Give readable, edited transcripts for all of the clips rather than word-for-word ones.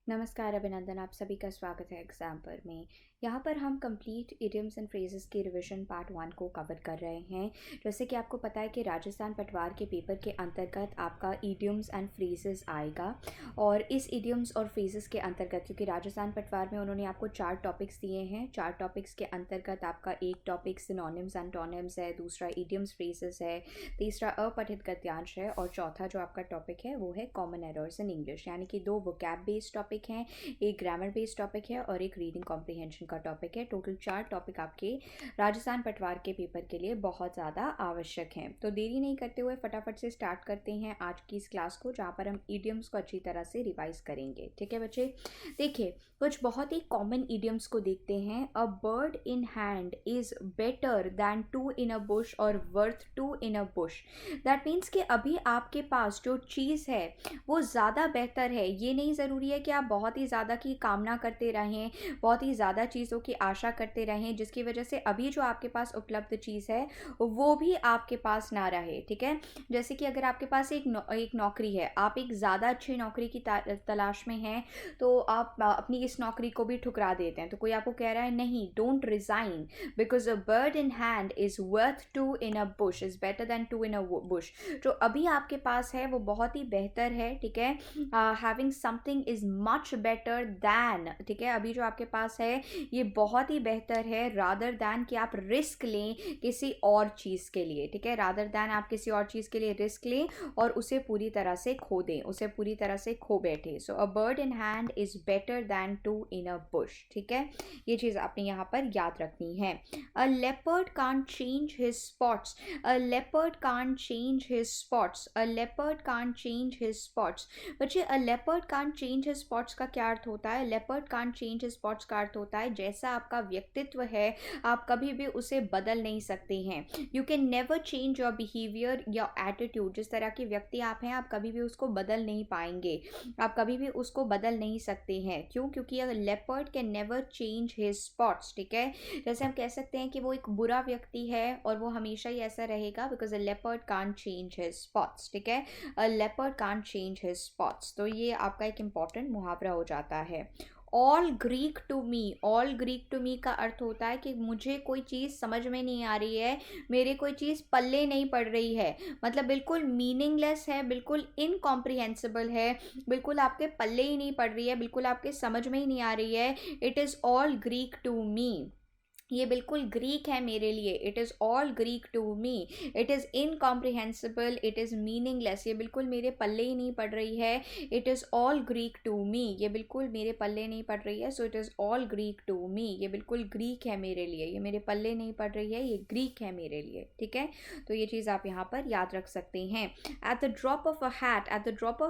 नमस्कार, अभिनंदन। आप सभी का स्वागत है एग्जाम पर में। यहाँ पर हम कंप्लीट इडियम्स एंड फ्रेजेस की रिवीजन पार्ट 1 को कवर कर रहे हैं। जैसे कि आपको पता है कि राजस्थान पटवार के पेपर के अंतर्गत आपका इडियम्स एंड फ्रेजेस आएगा, और इस इडियम्स और फ्रेजेस के अंतर्गत, क्योंकि राजस्थान पटवार में उन्होंने आपको 4 टॉपिक्स दिए हैं, 4 टॉपिक्स के अंतर्गत आपका एक टॉपिक सिनोनिम्स एंटोनिम्स है, दूसरा इडियम्स फ्रेजेस है, तीसरा अपठित गद्यांश है, और चौथा जो आपका टॉपिक है वो है कॉमन एरर्स इन इंग्लिश। यानी कि 2 वोकैब बेस्ड टॉपिक हैं, एक ग्रामर बेस्ड टॉपिक है और एक रीडिंग कॉम्प्रिहेंशन का टॉपिक है। टोटल 4 टॉपिक आपके राजस्थान पटवार के पेपर के लिए बहुत ज़्यादा आवश्यक हैं। तो देरी नहीं करते हुए फटाफट से स्टार्ट करते हैं आज की इस क्लास को, जहाँ पर हम इडियम्स को अच्छी तरह से रिवाइज करेंगे। ठीक है बच्चे, देखिए कुछ बहुत ही कॉमन इडियम्स को देखते हैं। A bird in hand is better than 2 in a bush और worth 2 in a bush. That means कि अभी आपके पास जो चीज़ है वो ज़्यादा बेहतर है। ये नहीं ज़रूरी है कि आप बहुत ही ज़्यादा की कामना करते रहें, बहुत ही ज़्यादा चीज़ों की आशा करते रहें, जिसकी वजह से अभी जो आपके पास उपलब्ध चीज़ है वो भी आपके पास ना रहे। ठीक है, जैसे कि अगर आपके पास एक नौकरी है, आप एक ज़्यादा अच्छी नौकरी की तलाश में हैं, तो आप अपनी इस नौकरी को भी ठुकरा देते हैं। तो कोई आपको कह रहा है नहीं, don't resign because a bird in hand is worth 2 in a Bush is better than 2 in a Bush. जो अभी आपके पास है वो बहुत ही बेहतर है। ठीक है, having something is much better than, ठीक है, अभी जो आपके पास है ये बहुत ही बेहतर है रादर दैन कि आप रिस्क लें किसी और चीज़ के लिए। ठीक है, रादर दैन आप किसी और चीज़ के लिए रिस्क लें और उसे पूरी तरह से खो दें, उसे पूरी तरह से खो बैठे। So a bird in hand is better than 2 in a bush. ठीक है, ये चीज़ आपने यहाँ पर याद रखनी है। A leopard can't change his spots, a leopard can't change his spots, a leopard can't change his spots. बच्चे, a leopard can't change his spots का क्या अर्थ होता है? Leopard can't change his spots का अर्थ होता है जैसा आपका व्यक्तित्व है आप कभी भी उसे बदल नहीं सकते हैं। You can never change your behaviour या एटीट्यूड। जिस तरह के व्यक्ति आप हैं आप कभी भी उसको बदल नहीं पाएंगे, आप कभी भी उसको बदल नहीं सकते हैं। क्यों? क्योंकि अगर leopard can never change his spots. ठीक है, जैसे हम कह सकते हैं कि वो एक बुरा व्यक्ति है और वो हमेशा ही ऐसा रहेगा because a leopard can't change his spots. ठीक है, a leopard can't change his spots. तो ये आपका एक इंपॉर्टेंट मुहावरा हो जाता है। All Greek to me, all Greek to me का अर्थ होता है कि मुझे कोई चीज़ समझ में नहीं आ रही है, मेरे कोई चीज़ पल्ले नहीं पड़ रही है, मतलब बिल्कुल मीनिंगलेस है, बिल्कुल इनकॉम्प्रिहेंसिबल है, बिल्कुल आपके पल्ले ही नहीं पड़ रही है, बिल्कुल आपके समझ में ही नहीं आ रही है। It is all Greek to me, ये बिल्कुल ग्रीक है मेरे लिए। It is all Greek to me, it is incomprehensible, it is meaningless, ये बिल्कुल मेरे पल्ले ही नहीं पड़ रही है। It is all Greek to me, ये बिल्कुल मेरे पल्ले नहीं पड़ रही है। So it is all Greek to me, ये बिल्कुल ग्रीक है मेरे लिए, ये मेरे पल्ले नहीं पड़ रही है, ये ग्रीक है मेरे लिए। ठीक है, तो ये चीज़ आप यहाँ पर याद रख सकते हैं। At the drop of a hat, at the drop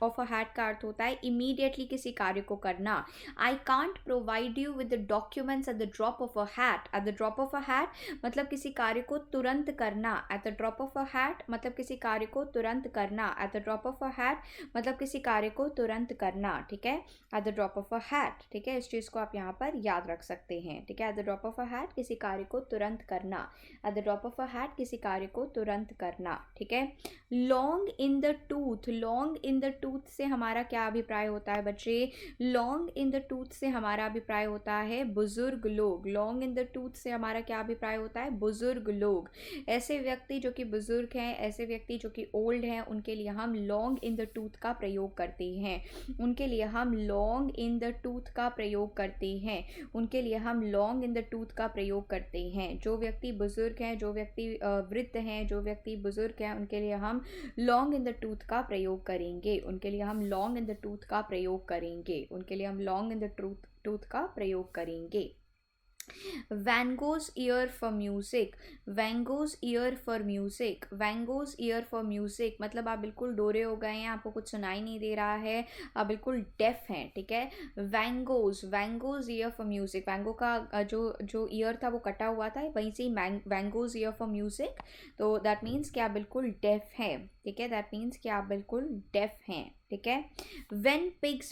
of a hat का अर्थ होता है इमीडिएटली किसी कार्य को करना। I can't provide you with the documents at the drop of a hat. At the drop of a hat मतलब किसी कार्य को तुरंत करना। At the drop of a hat मतलब किसी कार्य को तुरंत करना। At the drop of a hat मतलब किसी कार्य को तुरंत करना। ठीक है, at the drop of a hat. ठीक है, इस चीज़ को आप यहाँ पर याद रख सकते हैं। ठीक है, at the drop of a hat किसी कार्य को तुरंत करना। At the drop of a hat किसी कार्य को तुरंत करना। ठीक है, long in the tooth, long in the tooth से हमारा क्या अभिप्राय होता है बच्चे? लॉन्ग इन द टूथ से हमारा अभिप्राय होता है बुजुर्ग लोग। लॉन्ग इन द टूथ से हमारा क्या अभिप्राय होता है? बुजुर्ग लोग। ऐसे व्यक्ति जो कि बुजुर्ग हैं, ऐसे व्यक्ति जो कि ओल्ड हैं, उनके लिए हम लॉन्ग इन द टूथ का प्रयोग करते हैं। उनके लिए हम लॉन्ग इन द टूथ का प्रयोग करते हैं। उनके लिए हम लॉन्ग इन द टूथ का प्रयोग करते हैं। जो व्यक्ति बुजुर्ग हैं, जो व्यक्ति वृद्ध हैं, जो व्यक्ति बुजुर्ग हैं, उनके लिए हम लॉन्ग इन द टूथ का प्रयोग करेंगे। उनके लिए हम लॉन्ग इन द टूथ का प्रयोग करेंगे। उनके लिए हम लॉन्ग इन द टूथ का प्रयोग करेंगे। Van Gogh's ear for music, Van Gogh's ear for music, Van Gogh's ear for music मतलब आप बिल्कुल डोरे हो गए हैं, आपको कुछ सुनाई नहीं दे रहा है, आप बिल्कुल डेफ हैं। ठीक है, Van Gogh's ear for music, Van Gogh का जो ईयर था वो कटा हुआ था, वहीं से ही Van Gogh's ear for music, तो दैट मीन्स कि आप बिल्कुल डेफ हैं। ठीक है, दैट मीन्स कि आप बिल्कुल डेफ हैं। ठीक है, when pigs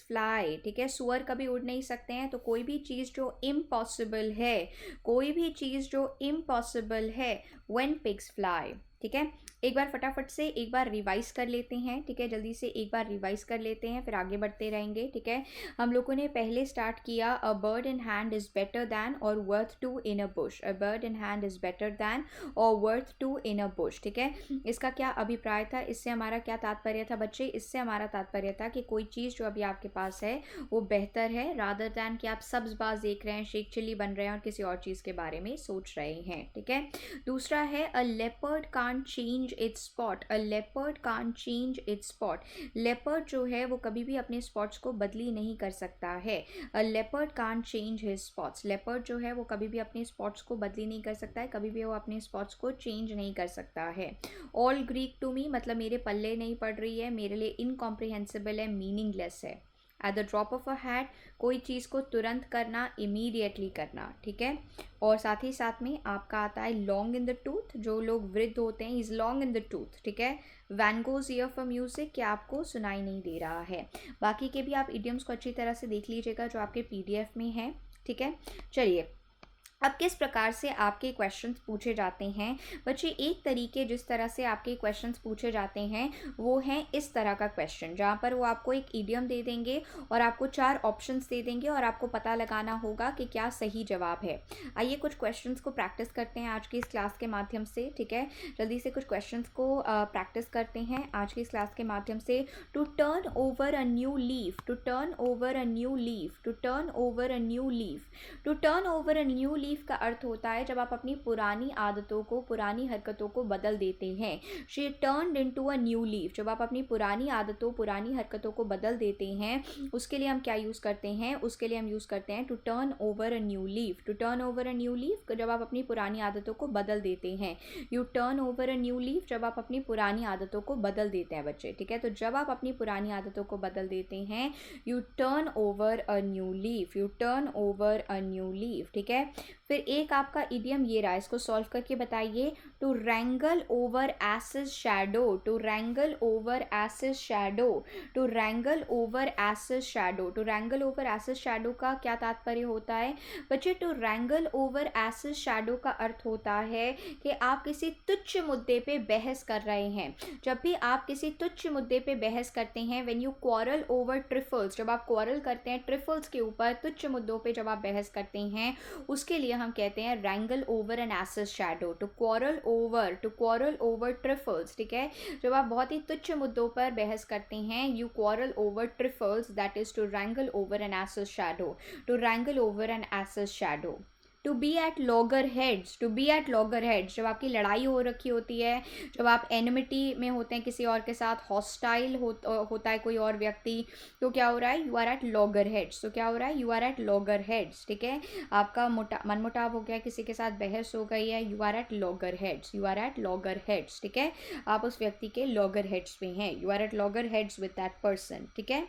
fly, ठीक है, सुअर कभी उड़ नहीं सकते हैं। तो कोई भी चीज़ जो इम्पॉसिबल है, कोई भी चीज़ जो इम्पॉसिबल है, when pigs fly। ठीक है, एक बार फटाफट से एक बार रिवाइज कर लेते हैं, ठीक है, जल्दी से एक बार रिवाइज कर लेते हैं, फिर आगे बढ़ते रहेंगे, ठीक है। हम लोगों ने पहले स्टार्ट किया, a bird in hand is better than और worth two in a bush, a bird in hand is better than और worth two in a bush, ठीक है। इसका क्या अभिप्राय था, इससे हमारा क्या तात्पर्य था बच्चे, इससे हमारा तात्पर्य था कि कोई चीज़ जो अभी आपके पास है वो बेहतर है रादर दैन कि आप सब्ज़बाज देख रहे हैं, शेख चिल्ली बन रहे हैं और किसी और चीज़ के बारे में सोच रहे हैं, ठीक है। दूसरा है, a leopard can't change it's spot, a leopard can't change it's spot. Leopard जो है वो कभी भी अपने स्पॉट्स को बदली नहीं कर सकता है। A leopard can't change his spots, leopard जो है वो कभी भी अपने स्पॉट्स को बदली नहीं कर सकता है, कभी भी वो अपने स्पॉट्स को चेंज नहीं कर सकता है। ऑल ग्रीक टू मी मतलब मेरे पल्ले नहीं पड़ रही है, मेरे लिए इनकॉम्प्रिहेंसिबल है, मीनिंगलेस है। At the drop of a hat, कोई चीज़ को तुरंत करना, इमीडिएटली करना, ठीक है। और साथ ही साथ में आपका आता है लॉन्ग इन द टूथ, जो लोग वृद्ध होते हैं, is long in the tooth, ठीक है। When goes ear for music, क्या आपको सुनाई नहीं दे रहा है। बाकी के भी आप इडियम्स को अच्छी तरह से देख लीजिएगा जो आपके पीडीएफ में है, ठीक है। चलिए, अब किस प्रकार से आपके क्वेश्चंस पूछे जाते हैं बच्चे, एक तरीके जिस तरह से आपके क्वेश्चंस पूछे जाते हैं वो हैं इस तरह का क्वेश्चन, जहाँ पर वो आपको एक इडियम दे देंगे और आपको 4 ऑप्शंस दे देंगे और आपको पता लगाना होगा कि क्या सही जवाब है। आइए कुछ क्वेश्चंस को प्रैक्टिस करते हैं आज की इस क्लास के माध्यम से, ठीक है। जल्दी से कुछ क्वेश्चंस को प्रैक्टिस करते हैं आज की इस क्लास के माध्यम से। To turn over a new leaf, to turn over a new leaf, to turn over a new leaf. To turn over a new leaf का अर्थ होता है जब आप अपनी पुरानी आदतों को, पुरानी हरकतों को बदल देते हैं। She turned into a new leaf, जब आप अपनी पुरानी आदतों, पुरानी हरकतों को बदल देते हैं, उसके लिए हम क्या यूज़ करते हैं, उसके लिए हम यूज़ करते हैं to turn over a new leaf. To turn over a new leaf जब आप अपनी पुरानी आदतों को बदल देते हैं। You turn over a new leaf जब आप अपनी पुरानी आदतों को बदल देते हैं बच्चे, ठीक है। तो जब आप अपनी पुरानी आदतों को बदल देते हैं, you turn over a new leaf, you turn over a new leaf, ठीक है। फिर एक आपका इडियम ये रहा, इसको सॉल्व करके बताइए। To wrangle over ass's shadow, to wrangle over ass's shadow, to wrangle over ass's shadow. To wrangle over ass's shadow का क्या तात्पर्य होता है बच्चे, to wrangle over ass's shadow का अर्थ होता है कि आप किसी तुच्छ मुद्दे पे बहस कर रहे हैं। जब भी आप किसी तुच्छ मुद्दे पे बहस करते हैं, when you quarrel over trifles, जब आप क्वारल करते हैं ट्रिफल्स के ऊपर, तुच्छ मुद्दों पे जब आप बहस करते हैं, उसके लिए हम कहते हैं wrangle over an ass's shadow. To quarrel over, to quarrel over trifles, ठीक है। जब आप बहुत ही तुच्छ मुद्दों पर बहस करते हैं, you quarrel over trifles, that is to wrangle over an ass's shadow, to wrangle over an ass's shadow. To be at loggerheads, to be at loggerheads, जब आपकी लड़ाई हो रखी होती है, जब आप एनिमिटी में होते हैं किसी और के साथ, हॉस्टाइल होता है कोई और व्यक्ति, तो क्या हो रहा है, you are at loggerheads. तो क्या हो रहा है, you are at loggerheads, ठीक है। आपका मनमुटाव हो गया, किसी के साथ बहस हो गई है, you are at loggerheads, you are at loggerheads, ठीक है। आप उस व्यक्ति के लॉगर हेड्स में हैं, you are at loggerheads with that person, ठीक है।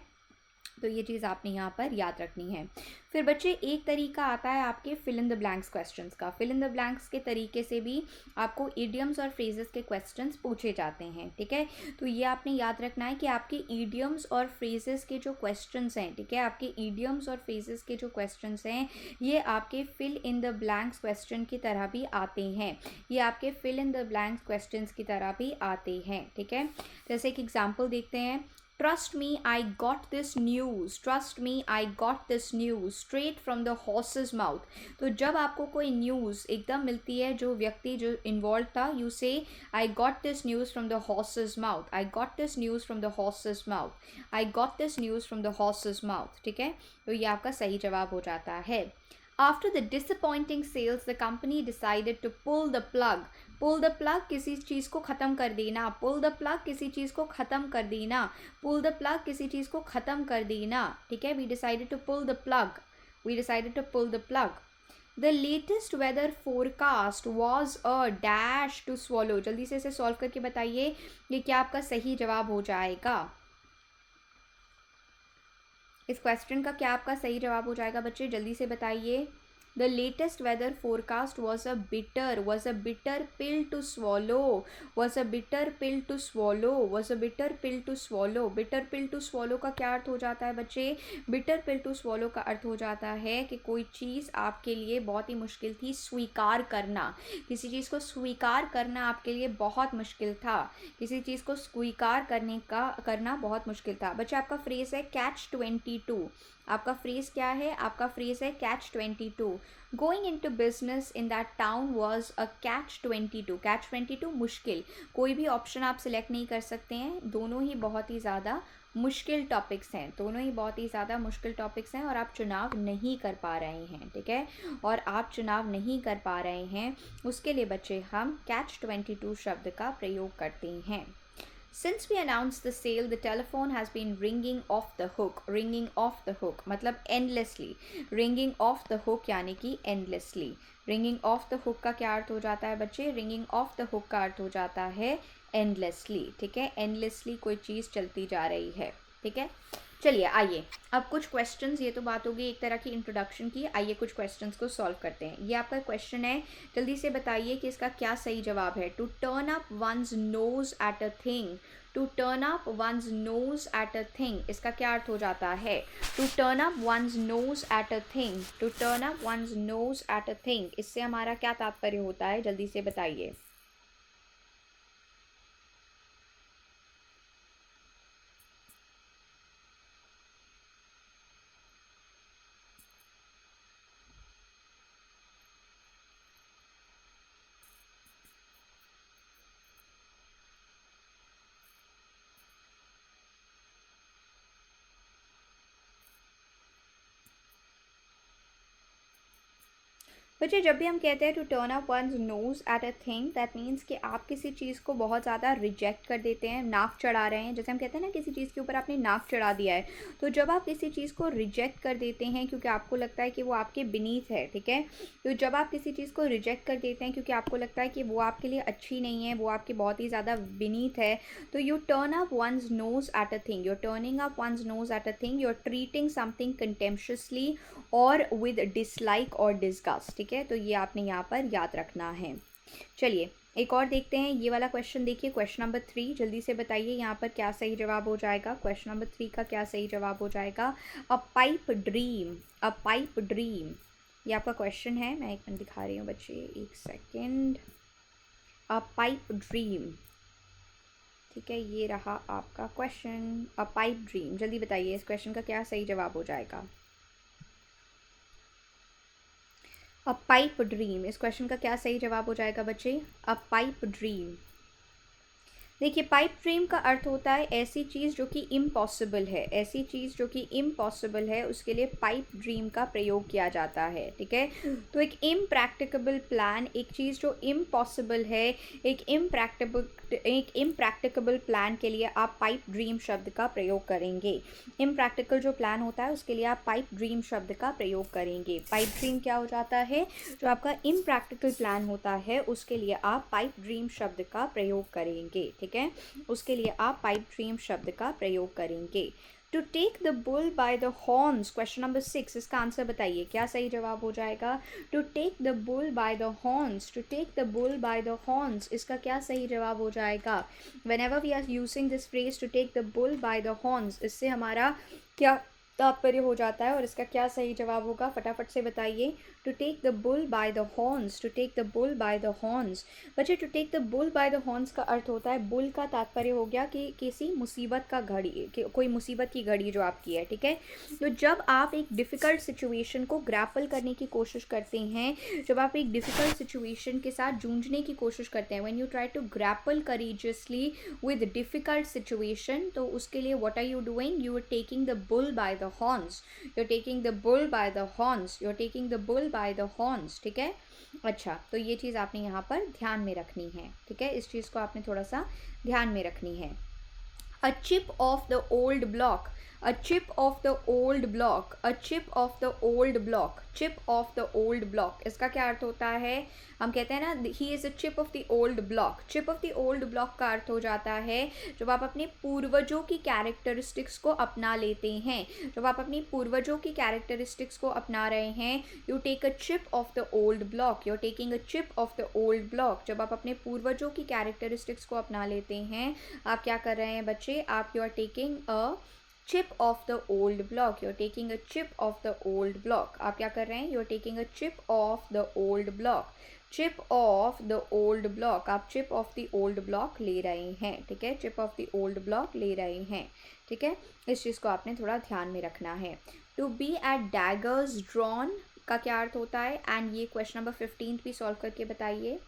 तो ये चीज़ आपने यहाँ पर याद रखनी है। फिर बच्चे एक तरीका आता है आपके fill in the blanks questions का। फिल इन द ब्लैंक्स के तरीके से भी आपको इडियम्स और फ्रेजेस के क्वेश्चंस पूछे जाते हैं, ठीक है। तो ये आपने याद रखना है कि आपके इडियम्स और फ्रेजेस के जो क्वेश्चंस हैं, ठीक है, आपके इडियम्स और फ्रेजेस के जो क्वेश्चंस हैं, ये आपके fill in the blanks question की तरह भी आते हैं। ये आपके fill in the blanks questions की तरह भी आते हैं, ठीक है। जैसे एक एग्जाम्पल देखते हैं। Trust me, I got this news. Trust me, I got this news straight from the horse's mouth. तो जब आपको कोई न्यूज़ एकदम मिलती है, जो व्यक्ति जो इन्वॉल्व था, यू से I got this news from the horse's mouth. I got this news from the horse's mouth. I got this news from the horse's mouth. ठीक है, तो ये आपका सही जवाब हो जाता है। After the disappointing sales, the company decided to pull the plug. Pull the plug किसी चीज़ को ख़त्म कर देना, पुल द प्लग किसी चीज़ को ख़त्म कर देना, पुल द प्लग किसी चीज़ को ख़त्म कर देना, ठीक है। We decided to pull the plug, we decided to pull the plug. The latest weather forecast was a dash to swallow. जल्दी से इसे सॉल्व करके बताइए ये क्या आपका सही जवाब हो जाएगा। इस क्वेश्चन का क्या आपका सही जवाब हो जाएगा बच्चे, जल्दी से बताइए। The latest weather forecast was a bitter pill to swallow, was a bitter pill to swallow, was a bitter pill to swallow. Bitter pill to swallow का क्या अर्थ हो जाता है बच्चे? Bitter pill to swallow का अर्थ हो जाता है कि कोई चीज़ आपके लिए बहुत ही मुश्किल थी स्वीकार करना। किसी चीज़ को स्वीकार करना आपके लिए बहुत मुश्किल था। किसी चीज़ को स्वीकार करना बहुत मुश्किल था। बच्चे आपका फ्रेज है कैच 22। आपका फ्रेज क्या है? आपका फ्रेज है catch 22। Going into business in that town was a catch 22। Catch 22 मुश्किल। कोई भी ऑप्शन आप सिलेक्ट नहीं कर सकते हैं, दोनों ही बहुत ही ज़्यादा मुश्किल टॉपिक्स हैं, दोनों ही बहुत ही ज़्यादा मुश्किल टॉपिक्स हैं और आप चुनाव नहीं कर पा रहे हैं, ठीक है। और आप चुनाव नहीं कर पा रहे हैं, उसके लिए बच्चे हम कैच 22 शब्द का प्रयोग करते हैं। Since we announced the sale, the telephone has been ringing off the hook. Ringing off the hook मतलब endlessly. Ringing off the hook यानी कि endlessly. Ringing off the hook का क्या अर्थ हो जाता है बच्चे? Ringing off the hook का अर्थ हो जाता है endlessly, ठीक है। endlessly कोई चीज़ चलती जा रही है, ठीक है। चलिए आइए अब कुछ क्वेश्चंस, ये तो बात होगी एक तरह की इंट्रोडक्शन की, आइए कुछ क्वेश्चंस को सॉल्व करते हैं। ये आपका क्वेश्चन है, जल्दी से बताइए कि इसका क्या सही जवाब है। To turn up one's nose at a thing, to turn up one's nose at a thing, इसका क्या अर्थ हो जाता है? To turn up one's nose at a thing, to turn up one's nose at a thing, इससे हमारा क्या तात्पर्य होता है? जल्दी से बताइए। बच्चे जब भी हम कहते हैं to turn up one's nose at a thing, that means कि आप किसी चीज़ को बहुत ज़्यादा रिजेक्ट कर देते हैं, नाक चढ़ा रहे हैं। जैसे हम कहते हैं ना किसी चीज़ के ऊपर आपने नाक चढ़ा दिया है, तो जब आप किसी चीज़ को रिजेक्ट कर देते हैं क्योंकि आपको लगता है कि वो आपके बीनीथ है, ठीक है, तो जब आप किसी चीज़ को रिजेक्ट कर देते हैं क्योंकि आपको लगता है कि वो आपके लिए अच्छी नहीं है, वो आपके बहुत ही ज़्यादा बीनीथ है, तो you turn up one's nose at a thing, you turning up one's nose at a thing, you are treating something contemptuously और विद डिसलाइक और डिसगस्ट, ठीक है। तो ये आपने यहाँ पर याद रखना है। चलिए एक और देखते हैं, ये वाला क्वेश्चन देखिए, क्वेश्चन नंबर 3, जल्दी से बताइए यहाँ पर क्या सही जवाब हो जाएगा। क्वेश्चन नंबर 3 का क्या सही जवाब हो जाएगा? अ पाइप ड्रीम, अ पाइप ड्रीम, ये आपका क्वेश्चन है। मैं एक मिनट दिखा रही हूँ बच्चे, एक सेकेंड। अ पाइप ड्रीम, ठीक है, ये रहा आपका क्वेश्चन, अ पाइप ड्रीम। जल्दी बताइए इस क्वेश्चन का क्या सही जवाब हो जाएगा। अ पाइप ड्रीम, इस क्वेश्चन का क्या सही जवाब हो जाएगा बच्चे? अ पाइप ड्रीम। देखिए पाइप ड्रीम का अर्थ होता है ऐसी चीज़ जो कि इम्पॉसिबल है, ऐसी चीज़ जो कि इम्पॉसिबल है, उसके लिए पाइप ड्रीम का प्रयोग किया जाता है, ठीक है। तो एक इम्प्रैक्टिकेबल प्लान, एक चीज़ जो इम्पॉसिबल है, एक इम्प्रैक्टिकेबल प्लान के लिए आप पाइप ड्रीम शब्द का प्रयोग करेंगे। इम्प्रैक्टिकल जो प्लान होता है उसके लिए आप पाइप ड्रीम शब्द का प्रयोग करेंगे। पाइप ड्रीम क्या हो जाता है? जो आपका इम्प्रैक्टिकल प्लान होता है उसके लिए आप पाइप ड्रीम शब्द का प्रयोग करेंगे, ठीक है, उसके लिए आप पाइप ड्रीम शब्द का प्रयोग करेंगे। To take the bull by the horns, question number 6, इसका आंसर बताइए क्या सही जवाब हो जाएगा। To take the bull by the horns, to take the bull by the horns, इसका क्या सही जवाब हो जाएगा। Whenever we are using this phrase to take the bull by the horns, इससे हमारा क्या तात्पर्य हो जाता है और इसका क्या सही जवाब होगा, फटाफट से बताइए। To take the bull by the horns, to take the bull by the horns. बच्चे to take the bull by the horns का अर्थ होता है, बुल का तात्पर्य हो गया कि किसी मुसीबत का घड़ी, कि कोई मुसीबत की घड़ी जो आपकी है, ठीक है। तो जब आप एक डिफ़िकल्ट सिचुएशन को ग्रैपल करने की कोशिश करते हैं, जब आप एक डिफ़िकल्ट सिचुएशन के साथ जूझने की कोशिश करते हैं, when you try to grapple courageously with difficult situation, तो उसके लिए what are you doing? You are taking the bull by the horns, you're taking the bull by the horns, you're taking the bull by the horns, ठीक है। अच्छा, तो ये चीज़ आपने यहाँ पर ध्यान में रखनी है, ठीक है, इस चीज़ को आपने थोड़ा सा ध्यान में रखनी है। A chip of the old block, a chip off the old block, a chip off the old block, chip off the old block, इसका क्या अर्थ होता है? हम कहते हैं ना he is a chip off the old block. Chip off the old block का अर्थ हो जाता है जब आप अपने पूर्वजों की कैरेक्टरिस्टिक्स को अपना लेते हैं, जब आप अपनी पूर्वजों की कैरेक्टरिस्टिक्स को अपना रहे हैं, you take a chip off the old block, you are taking a chip off the old block. जब आप अपने पूर्वजों की कैरेक्टरिस्टिक्स को अपना लेते हैं, आप क्या कर रहे हैं बच्चे? आप you are taking a chip of the old block, you're taking a chip of the old block। आप क्या कर रहे हैं? you're taking a chip of the old block, chip of the old block, आप chip of the old block ले रहे हैं, ठीक है? chip of the old block ले रहे हैं, ठीक है? इस चीज़ को आपने थोड़ा ध्यान में रखना है। to be at daggers drawn का क्या अर्थ होता है? एंड ये क्वेश्चन नंबर 15 भी सॉल्व करके बताइए।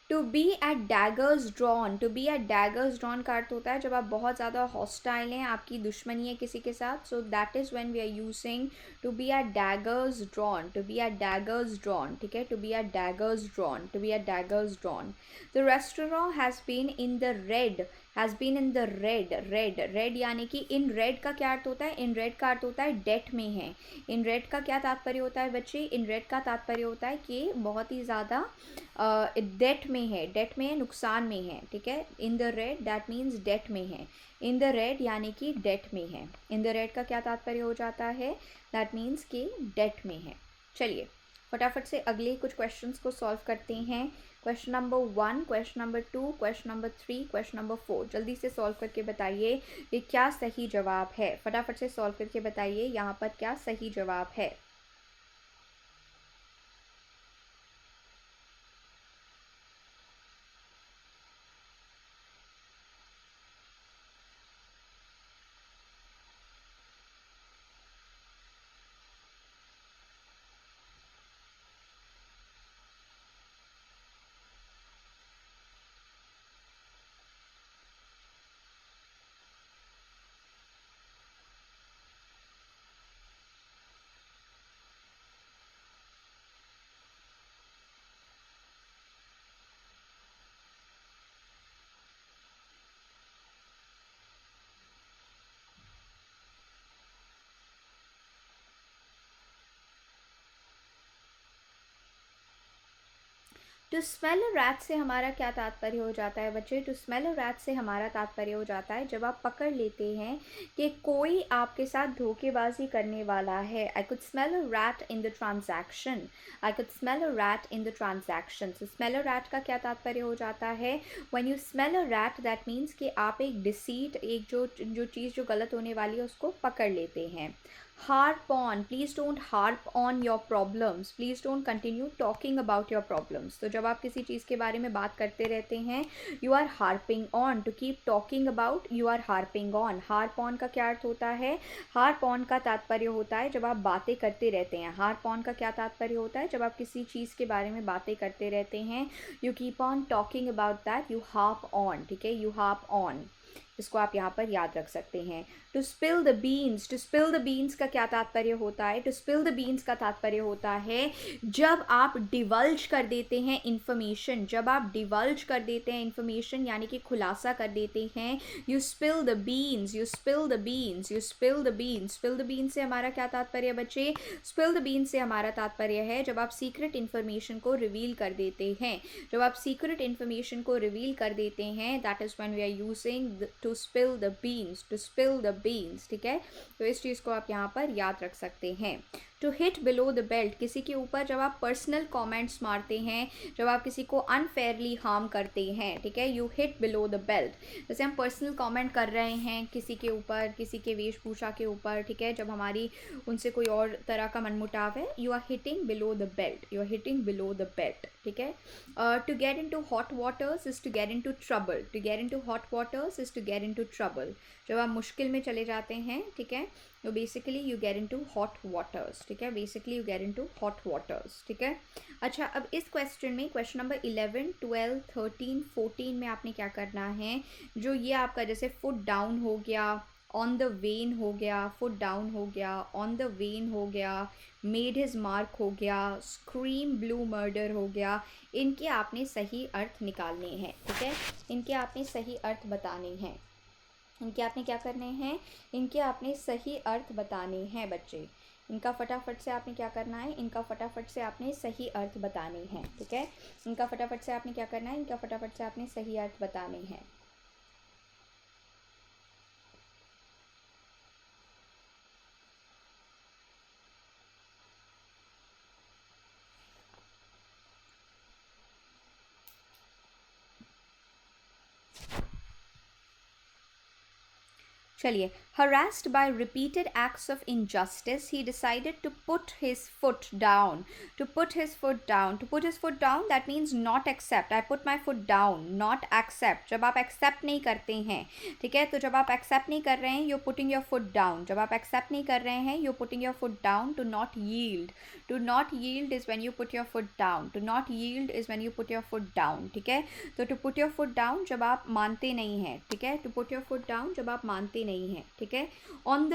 To be at daggers drawn, to be at daggers drawn का अर्थ होता है जब आप बहुत ज़्यादा हॉस्टाइल हैं, आपकी दुश्मनी है किसी के साथ, so that is when we are using to be at daggers drawn, to be at daggers drawn, ठीक है? To be at daggers drawn, to be at daggers drawn. The restaurant has been in the red, has been in the red, red, red यानी कि in red का क्या अर्थ होता है? In red का अर्थ होता है डेट में है। इन रेड का क्या तात्पर्य होता है बच्चे? इन रेड का तात्पर्य होता है कि बहुत ही ज़्यादा डेट में है, डेट में है, नुकसान में है, ठीक है? In the red that means debt में है। इन द रेड यानी कि डेट में है। इन द रेड का क्या तात्पर्य हो जाता है? दैट मीन्स कि डेट में है। चलिए फटाफट से अगले कुछ क्वेश्चंस को सॉल्व करते हैं। Question number 1, question number 2, question number 3, question number 4, जल्दी से सॉल्व करके बताइए ये क्या सही जवाब है। फटाफट से सॉल्व करके बताइए यहाँ पर क्या सही जवाब है। टू स्मेल अ रैट से हमारा क्या तात्पर्य हो जाता है बच्चे? टू स्मेल अ रैट से हमारा तात्पर्य हो जाता है जब आप पकड़ लेते हैं कि कोई आपके साथ धोखेबाजी करने वाला है। I could smell a rat in the transaction, I could smell a rat in the transaction. So smell a rat का क्या तात्पर्य हो जाता है? When you smell a rat that means कि आप एक डिसीट, एक जो चीज़ जो गलत होने वाली है उसको पकड़ लेते हैं। harp on, please don't harp on your problems, please don't continue talking about your problems। तो जब आप किसी चीज़ के बारे में बात करते रहते हैं, you are harping on, to keep talking about, you are harping on। harp on का क्या अर्थ होता है? harp on का तात्पर्य होता है जब आप बातें करते रहते हैं। harp on का क्या तात्पर्य होता है? जब आप किसी चीज़ के बारे में बातें करते रहते हैं, you keep on talking about that, you harp on, ठीक है? you harp on, इसको आप यहाँ पर याद रख सकते हैं। To spill the beans, to spill the beans का क्या तात्पर्य होता है? टू स्पिल द बीन्स का तात्पर्य होता है जब आप डिवल्ज कर देते हैं इंफॉर्मेशन, जब आप डिवल्ज कर देते हैं इंफॉर्मेशन यानी कि खुलासा कर देते हैं। You spill the beans, you spill the beans, you spill the beans. Spill the beans से हमारा क्या तात्पर्य है बच्चे? स्पिल द बीन्स से हमारा तात्पर्य है जब आप सीक्रेट इन्फॉर्मेशन को रिवील कर देते हैं। जब आप सीक्रेट इन्फॉर्मेशन को रिवील कर देते हैं, that is when we are using to spill the beans, to spill the beans, ठीक है? तो इस चीज़ को आप यहाँ पर याद रख सकते हैं। To hit below the belt, किसी के ऊपर जब आप पर्सनल कमेंट्स मारते हैं, जब आप किसी को अनफेयरली हार्म करते हैं, ठीक है? You hit below the belt. जैसे हम पर्सनल कमेंट कर रहे हैं किसी के ऊपर, किसी के वेशभूषा के ऊपर, ठीक है? जब हमारी उनसे कोई और तरह का मनमुटाव है, you are hitting below the belt, you are hitting below the belt, ठीक है? To get into hot waters is to get into trouble, to get into hot waters is to get into trouble. जब आप मुश्किल में चले जाते हैं, ठीक है, तो basically you get into hot waters, ठीक है? Basically you get into hot waters, ठीक है? अच्छा, अब इस क्वेश्चन में क्वेश्चन नंबर 11, 12, 13, 14 में आपने क्या करना है? जो ये आपका जैसे फुट डाउन हो गया, ऑन द वेन हो गया, फुट डाउन हो गया, ऑन द वेन हो गया, मेड हिज मार्क हो गया, स्क्रीम ब्लू मर्डर हो गया। इनके आपने सही अर्थ निकालने हैं, ठीक है। इनके आपने सही अर्थ बताने हैं। इनके आपने क्या करने हैं, इनके आपने सही अर्थ बताने हैं बच्चे। इनका फटाफट से आपने क्या करना है, इनका फटाफट से आपने सही अर्थ बताने हैं, ठीक है। इनका फटाफट से आपने क्या करना है, इनका फटाफट से आपने सही अर्थ बताने हैं। चलिए, harassed by repeated acts of injustice, he decided to put his foot down. To put his foot down. To put his foot down, that means not accept. I put my foot down, not accept. जब आप accept नहीं करते हैं, ठीक है, तो जब आप accept नहीं कर रहे हैं, you're putting your foot down. जब आप accept नहीं कर रहे हैं, you're putting your foot down. To not yield. To not yield is when you put your foot down. To not yield is when you put your foot down. ठीक है, तो to put your foot down जब आप मानते नहीं हैं, ठीक है, to put your foot down जब आप मानते नहीं हैं, ठीक है। On the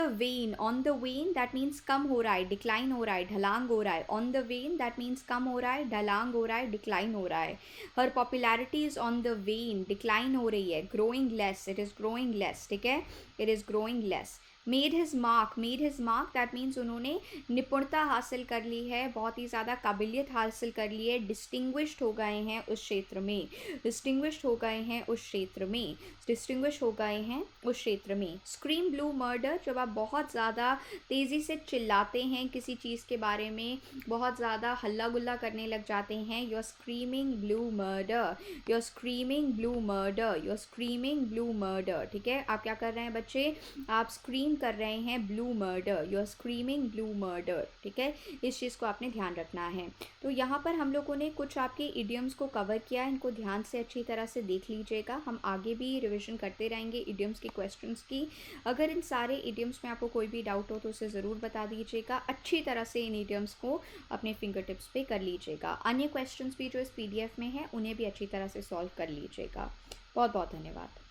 wane that means कम हो रहा है, डिक्लाइन हो रहा है, ढलांग हो रहा है। On the wane that means कम हो रहा है, ढलांग हो रहा है, डिक्लाइन हो रहा है। Her popularity is on the wane, decline हो रही है, growing less, it is growing less, ठीक है, it is growing less. Made his mark that means उन्होंने निपुणता हासिल कर ली है, बहुत ही ज़्यादा काबिलियत हासिल कर ली है, डिस्टिंग्विश्ड हो गए हैं उस क्षेत्र में, डिस्टिंग्विश्ड हो गए हैं उस क्षेत्र में, डिस्टिंग्विश हो गए हैं उस क्षेत्र में। स्क्रीम ब्लू मर्डर, जब आप बहुत ज़्यादा तेज़ी से चिल्लाते हैं किसी चीज़ के बारे में, बहुत ज़्यादा हल्ला गुल्ला करने लग जाते हैं, you are screaming blue murder, you are screaming blue murder, you are screaming blue murder, ठीक है। आप क्या कर रहे हैं बच्चे, आप स्क्रीम कर रहे हैं blue murder, you are screaming blue murder, ठीक है। इस चीज़ को आपने ध्यान रखना है। तो यहाँ पर हम लोगों ने कुछ आपके इडियम्स को कवर किया, इनको ध्यान से अच्छी तरह से देख लीजिएगा। हम आगे भी रिविजन करते रहेंगे इडियम्स के क्वेश्चंस की। अगर इन सारे इडियम्स में आपको कोई भी डाउट हो तो उसे ज़रूर बता दीजिएगा। अच्छी तरह से इन इडियम्स को अपने फिंगर टिप्स पे कर लीजिएगा। अन्य क्वेश्चंस भी जो इस PDF में है उन्हें भी अच्छी तरह से सॉल्व कर लीजिएगा। बहुत बहुत धन्यवाद।